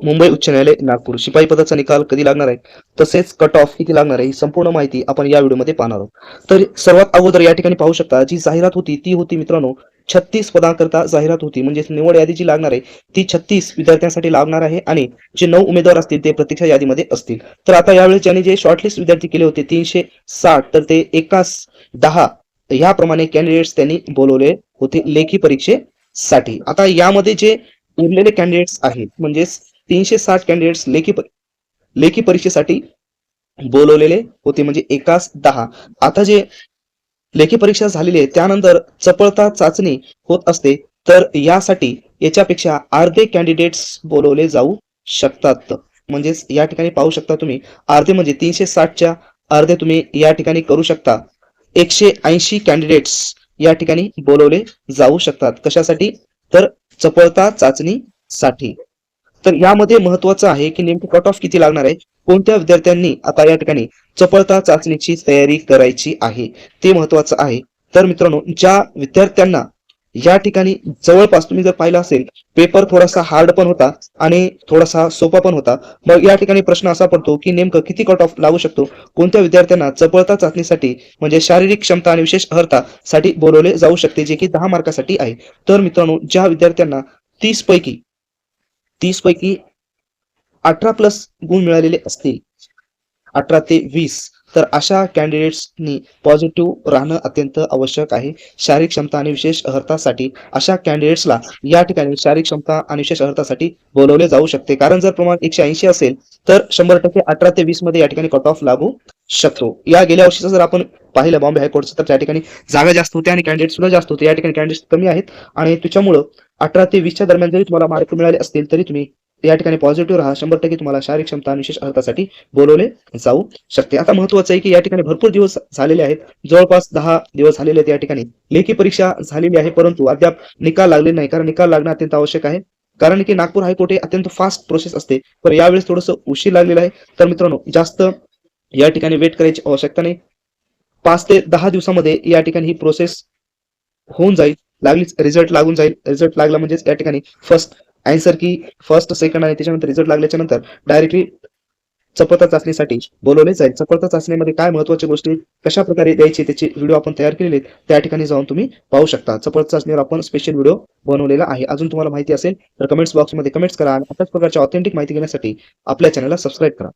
मुंबई उच्च न्यायालय नागपूर शिपाई पदाचा निकाल कधी लागणार आहे, तसेच कट ऑफ किती लागणार आहे, ही संपूर्ण माहिती आपण या व्हिडिओमध्ये पाहणार आहोत. तर सर्वात अगोदर या ठिकाणी पाहू शकता जी जाहिरात होती ती होती मित्रांनो 36 पदांकरता जाहिरात होती. म्हणजेच निवड यादी जी लागणार आहे ती 36 विद्यार्थ्यांसाठी लागणार आहे आणि जे 9 उमेदवार असतील ते प्रतीक्षा यादीमध्ये असतील. तर आता यावेळेस ज्यांनी जे शॉर्टलिस्ट विद्यार्थी केले होते 360, तर ते एकास 10 याप्रमाणे कॅन्डिडेट्स त्यांनी बोलवले होते लेखी परीक्षेसाठी. आता यामध्ये जे उरलेले कॅन्डिडेट्स आहेत म्हणजेच 360 कॅन्डिडेट्स लेखी परीक्षेसाठी बोलवलेले होते म्हणजे एकास 10. आता जे लेखी परीक्षा झालेली आहे त्यानंतर चपळता चाचणी होत असते, तर यासाठी याच्यापेक्षा अर्धे कॅन्डिडेट्स बोलवले जाऊ शकतात. म्हणजेच या ठिकाणी पाहू शकता तुम्ही अर्धे म्हणजे 360च्या अर्धे तुम्ही या ठिकाणी करू शकता. 180 कॅन्डिडेट्स या ठिकाणी बोलवले जाऊ शकतात. कशासाठी? तर चपळता चाचणीसाठी. तर यामध्ये महत्वाचं आहे की नेमकी कट ऑफ किती लागणार आहे, कोणत्या विद्यार्थ्यांनी आता या ठिकाणी चपळता चाचणीची तयारी करायची आहे ते महत्वाचं आहे. तर मित्रांनो ज्या विद्यार्थ्यांना या ठिकाणी जवळपास तुम्ही जर पाहिलं असेल पेपर थोडासा हार्ड पण होता आणि थोडासा सोपा पण होता, मग या ठिकाणी प्रश्न असा पडतो की नेमकं किती कट ऑफ लागू शकतो, कोणत्या विद्यार्थ्यांना चपळता चाचणीसाठी म्हणजे शारीरिक क्षमता आणि विशेष अर्हता साठी बोलवले जाऊ शकते जे की 10 मार्कासाठी आहे. तर मित्रांनो ज्या विद्यार्थ्यांना 30 पैकी 18 प्लस गुण मिळालेले असतील, 18 ते 20, तर अशा कॅन्डिडेट्सनी पॉझिटिव्ह राहणं अत्यंत आवश्यक आहे. शारीरिक क्षमता आणि विशेष अर्हतासाठी अशा कॅन्डिडेट्सला या ठिकाणी शारीरिक क्षमता आणि विशेष अर्हतासाठी बोलवले जाऊ शकते. कारण जर प्रमाण 180 असेल तर 100% 18 ते 20 मध्ये या ठिकाणी कट ऑफ लागू शकतो. या गेल्या वर्षीचं जर आपण पाहिलं बॉम्बे हायकोर्टचं, तर त्या ठिकाणी जागा जास्त होत्या आणि कॅन्डिडेट सुद्धा जास्त होते. या ठिकाणी कॅन्डिडेट्स कमी आहेत आणि त्याच्यामुळं 18 ते 20च्या दरम्यान जरी तुम्हाला मार्क मिळाले असतील तरी तुम्ही या ठिकाणी पॉझिटिव्ह राहा. 100% तुम्हाला शारीरिक क्षमता आणि विशेष अर्हतासाठी बोलवले जाऊ शकते. आता महत्वाचं आहे की या ठिकाणी भरपूर दिवस झालेले आहेत, जवळपास 10 दिवस झालेले आहेत. या ठिकाणी लेखी परीक्षा झालेली आहे परंतु अद्याप निकाल लागले नाही. कारण निकाल लागणं अत्यंत आवश्यक आहे. कारण की नागपूर हायकोर्ट हे अत्यंत फास्ट प्रोसेस असते, पण यावेळेस थोडंसं उशीर लागलेला आहे. तर मित्रांनो जास्त या ठिकाणी वेट करायची आवश्यकता नाही. 5 ते 10 दिवसामध्ये या ठिकाणी ही प्रोसेस होऊन जाईल. लागलीच रिझल्ट लागून जाईल. रिझल्ट लागला म्हणजेच या ठिकाणी फर्स्ट आन्सर की फर्स्ट सेकंड आणि त्याच्यानंतर रिझल्ट लागल्याच्या नंतर डायरेक्टली चपळता चाचणीसाठी बोलवले जाईल. चपळता चाचणीमध्ये काय महत्वाच्या गोष्टी कशा प्रकारे द्यायची त्याची व्हिडिओ आपण तयार केलेले आहेत, त्या ठिकाणी जाऊन तुम्ही पाहू शकता. चपळता चाचणीवर आपण स्पेशल व्हिडिओ बनवलेला आहे. अजून तुम्हाला माहिती असेल तर कमेंट्स बॉक्समध्ये कमेंट्स करा आणि अशाच प्रकारच्या ऑथेंटिक माहिती घेण्यासाठी आपल्या चॅनलला सबस्क्राईब करा.